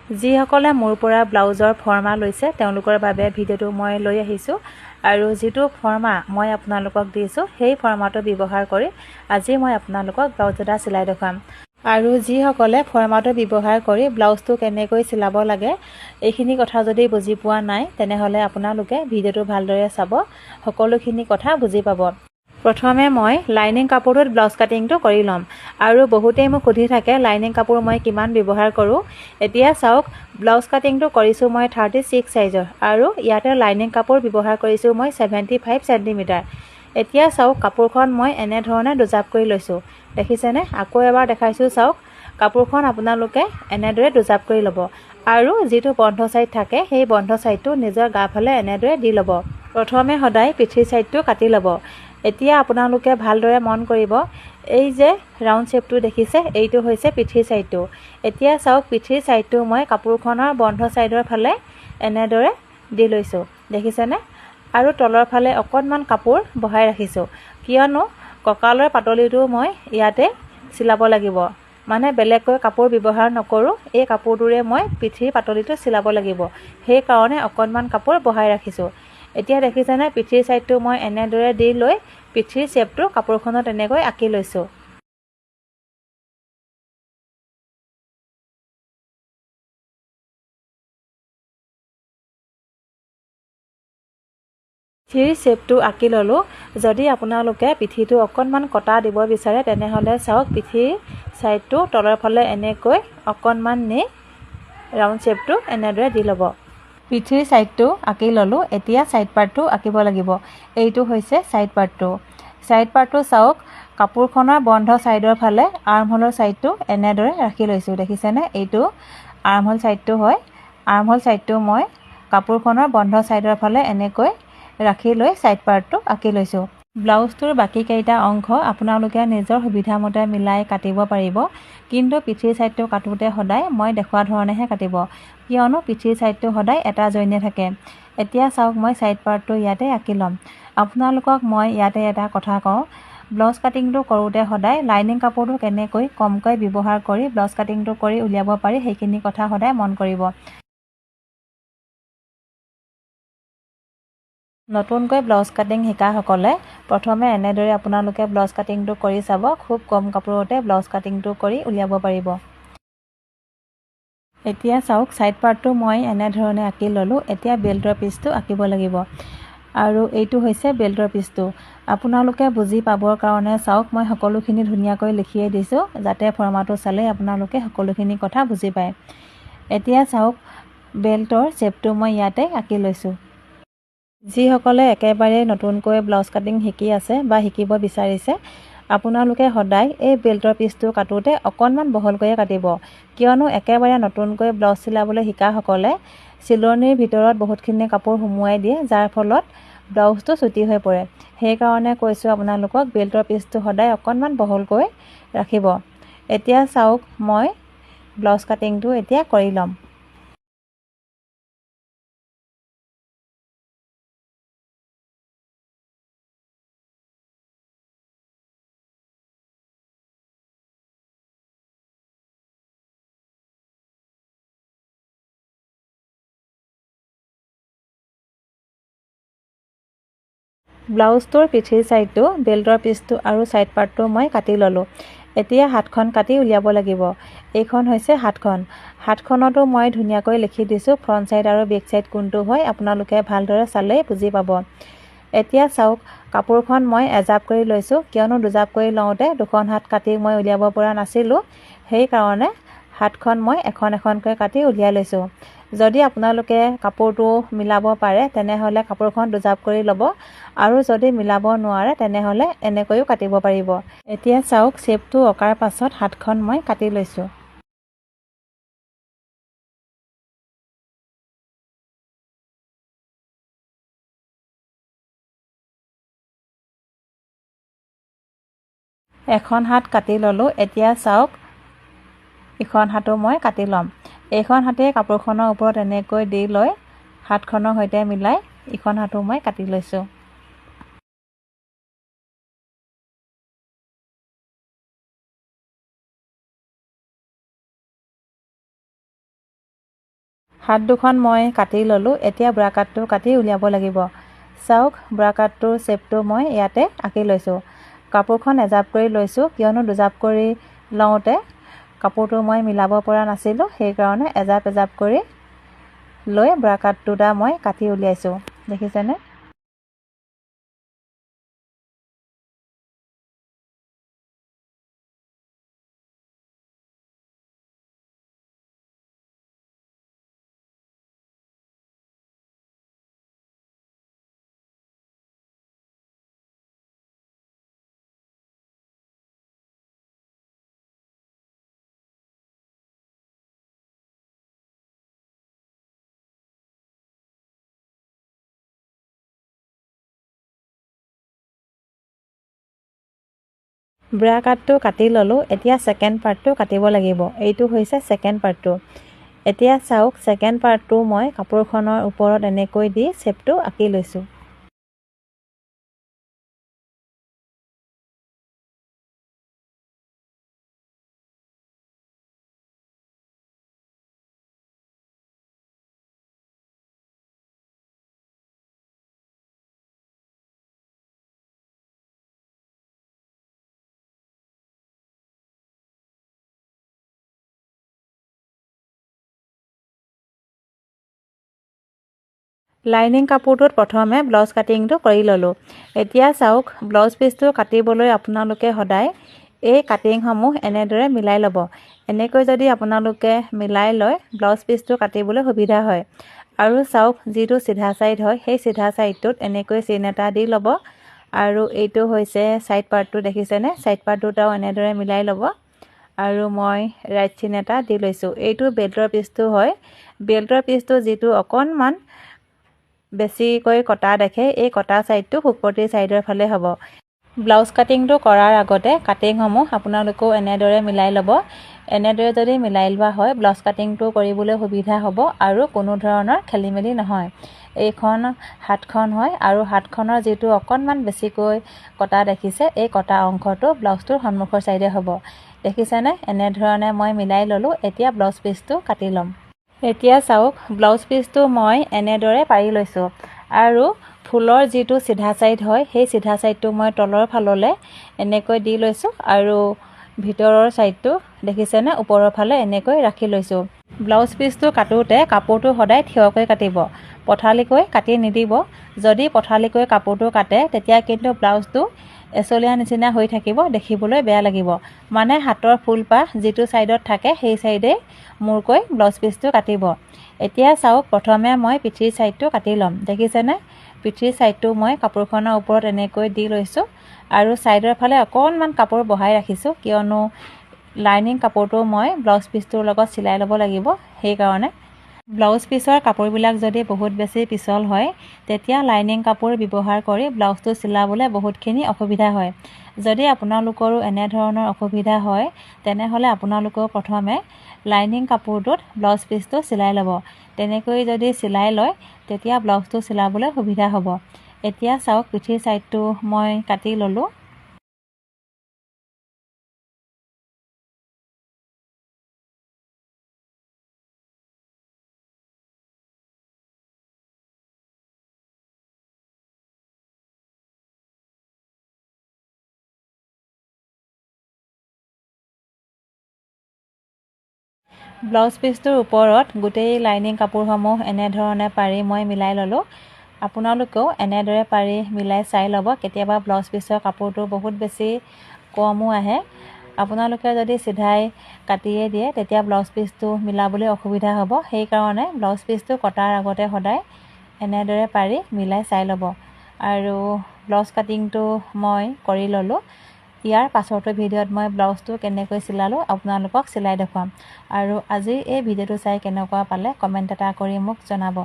যিসকলে মোৰ পৰা ব্লাউজৰ ফৰ্মা লৈছে তেওঁলোকৰ বাবে ভিডিঅ'টো মই লৈ আহিছোঁ আৰু যিটো ফৰ্মা মই আপোনালোকক দিছোঁ সেই ফৰ্মাটো ব্যৱহাৰ কৰি আজি মই আপোনালোকক ব্লাউজ এটা চিলাই দেখুৱাম আৰু যিসকলে ফৰ্মাটো ব্যৱহাৰ কৰি ব্লাউজটো কেনেকৈ চিলাব লাগে এইখিনি কথা যদি বুজি পোৱা নাই তেনেহ'লে আপোনালোকে ভিডিঅ'টো ভালদৰে চাব সকলোখিনি কথা বুজি পাব। প্ৰথমে মই লাইনিং কাপোৰটোত ব্লাউজ কাটিংটো কৰি ল'ম আৰু বহুতেই মোক সুধি থাকে লাইনিং কাপোৰ মই কিমান ব্যৱহাৰ কৰোঁ। এতিয়া চাওক ব্লাউজ কাটিংটো কৰিছোঁ মই 36 সাইজৰ আৰু ইয়াতে লাইনিং কাপোৰ ব্যৱহাৰ কৰিছোঁ মই 75 সেণ্টিমিটাৰ। এতিয়া চাওক কাপোৰখন মই এনেধৰণে দুজাপ কৰি লৈছোঁ, দেখিছেনে? আকৌ এবাৰ দেখাইছোঁ চাওক, কাপোৰখন আপোনালোকে এনেদৰে দুজাপ কৰি ল'ব আৰু যিটো বন্ধ ছাইড থাকে সেই বন্ধ ছাইডটো নিজৰ গাফালে এনেদৰে দি ল'ব। প্ৰথমে সদায় পিঠিৰ ছাইডটো কাটি ল'ব। এতিয়া আপোনালোকে ভালদৰে মন কৰিব, এই যে ৰাউণ্ড শ্বেপটো দেখিছে এইটো হৈছে পিঠিৰ ছাইডটো। এতিয়া চাওক পিঠিৰ ছাইডটো মই কাপোৰখনৰ বন্ধ ছাইডৰ ফালে এনেদৰে দি লৈছোঁ, দেখিছেনে? আৰু তলৰ ফালে অকণমান কাপোৰ বহাই ৰাখিছোঁ, কিয়নো কঁকালৰ পাতলিটো মই ইয়াতে চিলাব লাগিব, মানে বেলেগকৈ কাপোৰ ব্যৱহাৰ নকৰোঁ, এই কাপোৰটোৰে মই পিঠিৰ পাতলিটো চিলাব লাগিব, সেইকাৰণে অকণমান কাপোৰ বহাই ৰাখিছোঁ। এতিয়া দেখিছেনে পিঠিৰ ছাইডটো মই এনেদৰে দি লৈ পিঠিৰ শ্বেপটো কাপোৰখনত এনেকৈ আঁকি লৈছোঁ। পিঠিৰ শ্বেপটো আঁকি ল'লোঁ। যদি আপোনালোকে পিঠিটো অকণমান কটা দিব বিচাৰে তেনেহ'লে চাওক পিঠিৰ ছাইডটো তলৰ ফালে এনেকৈ অকণমান নি ৰাউণ্ড শ্বেপটো এনেদৰে দি ল'ব। পিঠিৰ ছাইডটো আঁকি ল'লোঁ। এতিয়া ছাইড পাৰ্টটো আঁকিব লাগিব। এইটো হৈছে ছাইড পাৰ্টটো। ছাইড পাৰ্টটো চাওক কাপোৰখনৰ বন্ধ ছাইডৰ ফালে আৰ্মহোলৰ ছাইডটো এনেদৰে ৰাখি লৈছোঁ, দেখিছেনে? এইটো আৰ্মহোল ছাইডটো হয়। আৰ্মহোল ছাইডটো মই কাপোৰখনৰ বন্ধ ছাইডৰ ফালে এনেকৈ ৰাখি লৈ ছাইড পাৰ্টটো আঁকি লৈছোঁ। ব্লাউজটোৰ বাকীকেইটা অংশ আপোনালোকে নিজৰ সুবিধামতে মিলাই কাটিব পাৰিব, কিন্তু পিঠিৰ ছাইডটো কাটোতে সদায় মই দেখুওৱা ধৰণেহে কাটিব, কিয়নো পিঠিৰ ছাইডটো সদায় এটা জইনে থাকে। এতিয়া চাওক মই ছাইড পাৰ্টটো ইয়াতে আঁকি ল'ম। আপোনালোকক মই ইয়াতে এটা কথা কওঁ, ব্লাউজ কাটিংটো কৰোঁতে সদায় লাইনিং কাপোৰটো কেনেকৈ কমকৈ ব্যৱহাৰ কৰি ব্লাউজ কাটিংটো কৰি উলিয়াব পাৰি সেইখিনি কথা সদায় মন কৰিব। নতুনকৈ ব্লাউজ কাটিং শিকাসকলে প্ৰথমে এনেদৰে আপোনালোকে ব্লাউজ কাটিংটো কৰি চাব, খুব কম কাপোৰতে ব্লাউজ কাটিংটো কৰি উলিয়াব পাৰিব। এতিয়া চাওক ছাইড পাৰ্টটো মই এনেধৰণে আঁকি ল'লোঁ। এতিয়া বেল্টৰ পিচটো আঁকিব লাগিব আৰু এইটো হৈছে বেল্টৰ পিচটো। আপোনালোকে বুজি পাবৰ কাৰণে চাওক মই সকলোখিনি ধুনীয়াকৈ লিখিয়ে দিছোঁ, যাতে ফৰ্মাটো চালে আপোনালোকে সকলোখিনি কথা বুজি পায়। এতিয়া চাওক বেল্টৰ শ্বেপটো মই ইয়াতে আঁকি লৈছোঁ। যিসকলে একেবাৰে নতুনকৈ ব্লাউজ কাটিং শিকি আছে বা শিকিব বিচাৰিছে আপোনালোকে সদায় এই বেল্টৰ পিচটো কাটোতে অকণমান বহলকৈয়ে কাটিব, কিয়নো একেবাৰে নতুনকৈ ব্লাউজ চিলাবলৈ শিকাসকলে চিলনিৰ ভিতৰত বহুতখিনি কাপোৰ সুমুৱাই দিয়ে, যাৰ ফলত ব্লাউজটো চুটি হৈ পৰে। সেইকাৰণে কৈছোঁ আপোনালোকক বেল্টৰ পিচটো সদায় অকণমান বহলকৈ ৰাখিব। এতিয়া চাওক মই ব্লাউজ কাটিংটো এতিয়া কৰি ল'ম। ব্লাউজটোৰ পিঠিৰ ছাইডটো বেল্টৰ পিচটো আৰু ছাইড পাৰ্টটো মই কাটি ল'লোঁ। এতিয়া হাতখন কাটি উলিয়াব লাগিব। এইখন হৈছে হাতখন। হাতখনতো মই ধুনীয়াকৈ লিখি দিছোঁ ফ্ৰণ্ট ছাইড আৰু বেক ছাইড কোনটো হয়, আপোনালোকে ভালদৰে চালেই বুজি পাব। এতিয়া চাওক কাপোৰখন মই এজাপ কৰি লৈছোঁ, কিয়নো দুজাপ কৰি লওঁতে দুখন হাত কাটি মই উলিয়াব পৰা নাছিলোঁ, সেইকাৰণে হাতখন মই এখন এখনকৈ কাটি উলিয়াই লৈছোঁ। যদি আপোনালোকে কাপোৰটো মিলাব পাৰে তেনেহ'লে কাপোৰখন দুজাপ কৰি ল'ব আৰু যদি মিলাব নোৱাৰে তেনেহ'লে এনেকৈও কাটিব পাৰিব। এতিয়া চাওক শ্বেপটো অঁকাৰ পাছত হাতখন মই কাটি লৈছোঁ। এখন হাত কাটি ল'লোঁ। এতিয়া চাওক ইখন হাতো মই কাটি ল'ম। এইখন হাতে কাপোৰখনৰ ওপৰত এনেকৈ দি লৈ হাতখনৰ সৈতে মিলাই ইখন হাতো মই কাটি লৈছোঁ। হাত দুখন মই কাটি ল'লোঁ। এতিয়া ব্ৰা কাটটো কাটি উলিয়াব লাগিব। চাওক ব্ৰা কাটটোৰ শ্বেপটো মই ইয়াতে আঁকি লৈছোঁ। কাপোৰখন এজাপ কৰি লৈছোঁ, কিয়নো দুজাপ কৰি লওঁতে কাপোৰটো মই মিলাব পৰা নাছিলোঁ, সেইকাৰণে এজাপ এজাপ কৰি লৈ ব্ৰা কাট দুটা মই কাটি উলিয়াইছোঁ। দেখিছেনে? ব্ৰা কাটটো কাটি ল'লোঁ। এতিয়া ছেকেণ্ড পাৰ্টটো কাটিব লাগিব। এইটো হৈছে ছেকেণ্ড পাৰ্টটো। এতিয়া চাওক ছেকেণ্ড পাৰ্টটো মই কাপোৰখনৰ ওপৰত এনেকৈ দি শ্বেপটো আঁকি লৈছোঁ। লাইনিং কাপোৰটোত প্ৰথমে ব্লাউজ কাটিংটো কৰি ল'লোঁ। এতিয়া চাওক ব্লাউজ পিচটো কাটিবলৈ আপোনালোকে সদায় এই কাটিংসমূহ এনেদৰে মিলাই ল'ব। এনেকৈ যদি আপোনালোকে মিলাই লয় ব্লাউজ পিচটো কাটিবলৈ সুবিধা হয়। আৰু চাওক যিটো চিধা চাইড হয় সেই চিধা চাইডটোত এনেকৈ চেইন এটা দি ল'ব। আৰু এইটো হৈছে চাইড পাৰ্টটো, দেখিছেনে? চাইড পাৰ্ট দুটাও এনেদৰে মিলাই ল'ব। আৰু মই ৰাইট চেইন এটা দি লৈছোঁ। এইটো বেল্টৰ পিচটো হয়। বেল্টৰ পিচটো যিটো অকণমান বেছিকৈ কটা দেখে, এই কটা চাইডটো শুকপতি চাইডৰ ফালে হ'ব। ব্লাউজ কাটিংটো কৰাৰ আগতে কাটিংসমূহ আপোনালোকেও এনেদৰে মিলাই ল'ব। এনেদৰে যদি মিলাই লোৱা হয় ব্লাউজ কাটিংটো কৰিবলৈ সুবিধা হ'ব আৰু কোনো ধৰণৰ খেলি মেলি নহয়। এইখন হাতখন হয় আৰু হাতখনৰ যিটো অকণমান বেছিকৈ কটা দেখিছে, এই কটা অংশটো ব্লাউজটোৰ সন্মুখৰ চাইডে হ'ব। দেখিছেনে? এনেধৰণে মই মিলাই ল'লোঁ। এতিয়া ব্লাউজ পিচটো কাটি ল'ম। এতিয়া চাওক ব্লাউজ পিচটো মই এনেদৰে পাৰি লৈছোঁ আৰু ফুলৰ যিটো চিধা চাইড হয় সেই চিধা চাইডটো মই তলৰ ফাললৈ এনেকৈ দি লৈছোঁ আৰু ভিতৰৰ চাইডটো দেখিছেনে ওপৰৰ ফালে এনেকৈ ৰাখি লৈছোঁ। ব্লাউজ পিচটো কাটোতে কাপোৰটো সদায় থিয়কৈ কাটিব, পথালিকৈ কাটি নিদিব। যদি পথালিকৈ কাপোৰটো কাটে তেতিয়া কিন্তু ব্লাউজটো এচলীয়া নিচিনা হৈ থাকিব, দেখিবলৈ বেয়া লাগিব। মানে হাতৰ ফুলপাহ যিটো চাইডত থাকে সেই চাইডেই মূৰকৈ ব্লাউজ পিচটো কাটিব। এতিয়া চাওক প্ৰথমে মই পিঠিৰ চাইডটো কাটি ল'ম। দেখিছেনে? পিঠিৰ চাইডটো মই কাপোৰখনৰ ওপৰত এনেকৈ দি লৈছোঁ আৰু চাইডৰ ফালে অকণমান কাপোৰ বহাই ৰাখিছোঁ, কিয়নো লাইনিং কাপোৰটো মই ব্লাউজ পিচটোৰ লগত চিলাই ল'ব লাগিব। সেইকাৰণে ব্লাউজ পিচৰ কাপোৰবিলাক যদি বহুত বেছি পিছল হয় তেতিয়া লাইনিং কাপোৰ ব্যৱহাৰ কৰি ব্লাউজটো চিলাবলৈ বহুতখিনি অসুবিধা হয়। যদি আপোনালোকৰো এনেধৰণৰ অসুবিধা হয় তেনেহ'লে আপোনালোকেও প্ৰথমে লাইনিং কাপোৰটোত ব্লাউজ পিচটো চিলাই ল'ব। তেনেকৈ যদি চিলাই লয় তেতিয়া ব্লাউজটো চিলাবলৈ সুবিধা হ'ব। এতিয়া চাওক পিঠিৰ চাইডটো মই কাটি ল'লোঁ। ব্লাউজ পিচটোৰ ওপৰত গোটেই লাইনিং কাপোৰসমূহ এনেধৰণে পাৰি মই মিলাই ল'লোঁ। আপোনালোকেও এনেদৰে পাৰি মিলাই চাই ল'ব। কেতিয়াবা ব্লাউজ পিচৰ কাপোৰটো বহুত বেছি কমো আহে। আপোনালোকে যদি চিধাই কাটিয়ে দিয়ে তেতিয়া ব্লাউজ পিচটো মিলাবলৈ অসুবিধা হ'ব। সেইকাৰণে ব্লাউজ পিচটো কটাৰ আগতে সদায় এনেদৰে পাৰি মিলাই চাই ল'ব। আৰু ব্লাউজ কাটিংটো মই কৰি ল'লোঁ। ইয়াৰ পাছৰটো ভিডিঅ'ত মই ব্লাউজটো কেনেকৈ চিলালোঁ আপোনালোকক চিলাই দেখুৱাম। আৰু আজি এই ভিডিঅ'টো চাই কেনেকুৱা পালে কমেণ্ট এটা কৰি মোক জনাব।